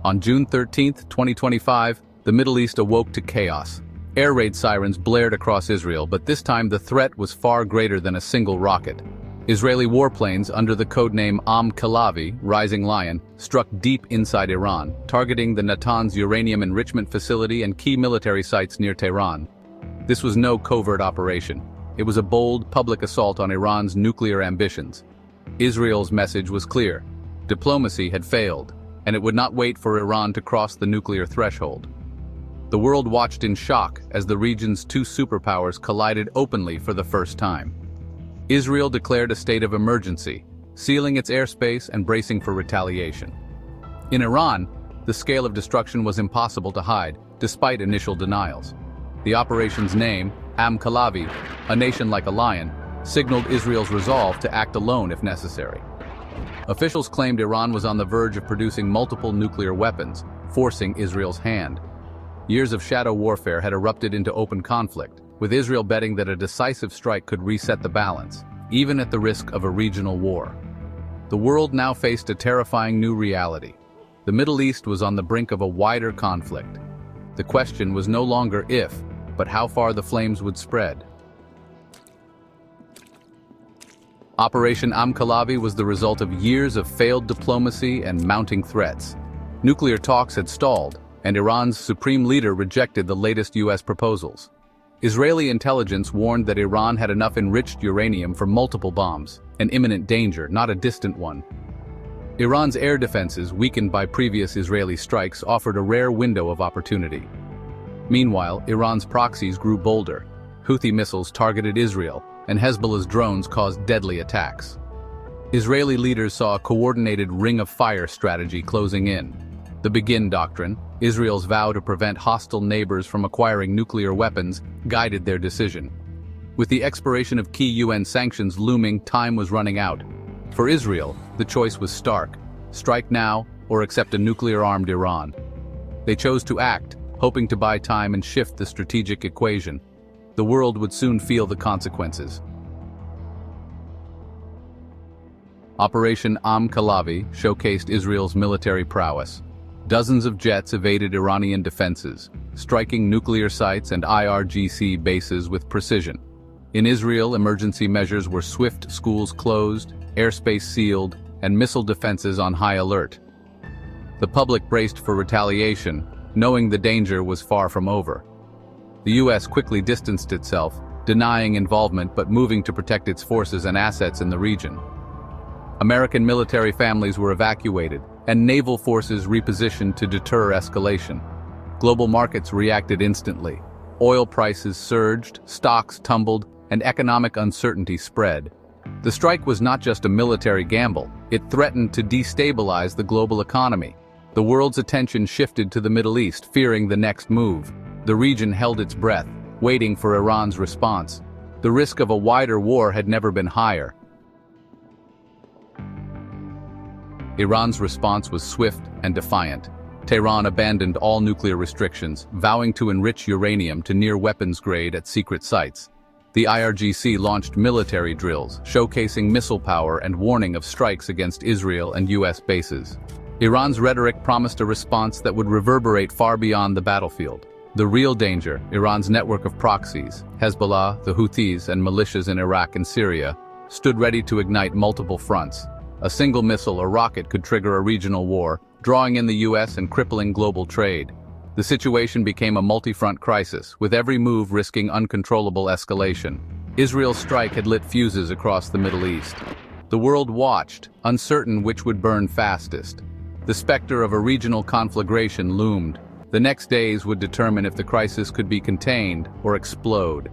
On June 13, 2025, the Middle East awoke to chaos. Air raid sirens blared across Israel, but this time the threat was far greater than a single rocket. Israeli warplanes under the codename Khalavi, Rising Lion, struck deep inside Iran, targeting the Natanz uranium enrichment facility and key military sites near Tehran. This was no covert operation. It was a bold, public assault on Iran's nuclear ambitions. Israel's message was clear. Diplomacy had failed, and it would not wait for Iran to cross the nuclear threshold. The world watched in shock as the region's two superpowers collided openly for the first time. Israel declared a state of emergency, sealing its airspace and bracing for retaliation. In Iran, the scale of destruction was impossible to hide, despite initial denials. The operation's name, Khalavi, a nation like a lion, signaled Israel's resolve to act alone if necessary. Officials claimed Iran was on the verge of producing multiple nuclear weapons, forcing Israel's hand. Years of shadow warfare had erupted into open conflict, with Israel betting that a decisive strike could reset the balance, even at the risk of a regional war. The world now faced a terrifying new reality. The Middle East was on the brink of a wider conflict. The question was no longer if, but how far the flames would spread. Operation Khalavi was the result of years of failed diplomacy and mounting threats. Nuclear talks had stalled, and Iran's supreme leader rejected the latest U.S. proposals. Israeli intelligence warned that Iran had enough enriched uranium for multiple bombs, an imminent danger, not a distant one. Iran's air defenses, weakened by previous Israeli strikes, offered a rare window of opportunity. Meanwhile, Iran's proxies grew bolder. Houthi missiles targeted Israel, and Hezbollah's drones caused deadly attacks. Israeli leaders saw a coordinated ring of fire strategy closing in. The Begin Doctrine, Israel's vow to prevent hostile neighbors from acquiring nuclear weapons, guided their decision. With the expiration of key UN sanctions looming, time was running out. For Israel, the choice was stark: strike now or accept a nuclear-armed Iran. They chose to act, hoping to buy time and shift the strategic equation. The world would soon feel the consequences. Operation Khalavi showcased Israel's military prowess. Dozens of jets evaded Iranian defenses, striking nuclear sites and IRGC bases with precision. In Israel, emergency measures were swift: schools closed, airspace sealed, and missile defenses on high alert. The public braced for retaliation, knowing the danger was far from over. The U.S. quickly distanced itself, denying involvement but moving to protect its forces and assets in the region. American military families were evacuated, and naval forces repositioned to deter escalation. Global markets reacted instantly. Oil prices surged, stocks tumbled, and economic uncertainty spread. The strike was not just a military gamble, it threatened to destabilize the global economy. The world's attention shifted to the Middle East, fearing the next move. The region held its breath, waiting for Iran's response. The risk of a wider war had never been higher. Iran's response was swift and defiant. Tehran abandoned all nuclear restrictions, vowing to enrich uranium to near weapons grade at secret sites. The IRGC launched military drills, showcasing missile power and warning of strikes against Israel and U.S. bases. Iran's rhetoric promised a response that would reverberate far beyond the battlefield. The real danger, Iran's network of proxies, Hezbollah, the Houthis, and militias in Iraq and Syria, stood ready to ignite multiple fronts. A single missile or rocket could trigger a regional war, drawing in the U.S. and crippling global trade. The situation became a multi-front crisis, with every move risking uncontrollable escalation. Israel's strike had lit fuses across the Middle East. The world watched, uncertain which would burn fastest. The specter of a regional conflagration loomed. The next days would determine if the crisis could be contained or explode.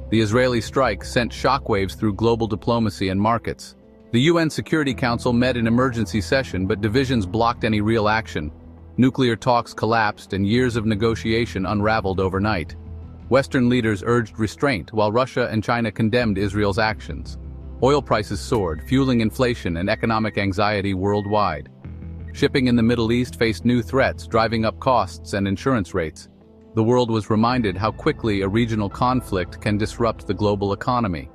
The Israeli strike sent shockwaves through global diplomacy and markets. The UN Security Council met in emergency session, but divisions blocked any real action. Nuclear talks collapsed and years of negotiation unraveled overnight. Western leaders urged restraint, while Russia and China condemned Israel's actions. Oil prices soared, fueling inflation and economic anxiety worldwide. Shipping in the Middle East faced new threats, driving up costs and insurance rates. The world was reminded how quickly a regional conflict can disrupt the global economy.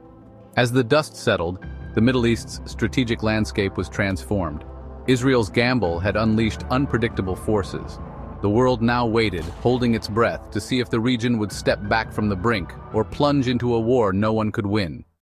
As the dust settled, the Middle East's strategic landscape was transformed. Israel's gamble had unleashed unpredictable forces. The world now waited, holding its breath, to see if the region would step back from the brink or plunge into a war no one could win.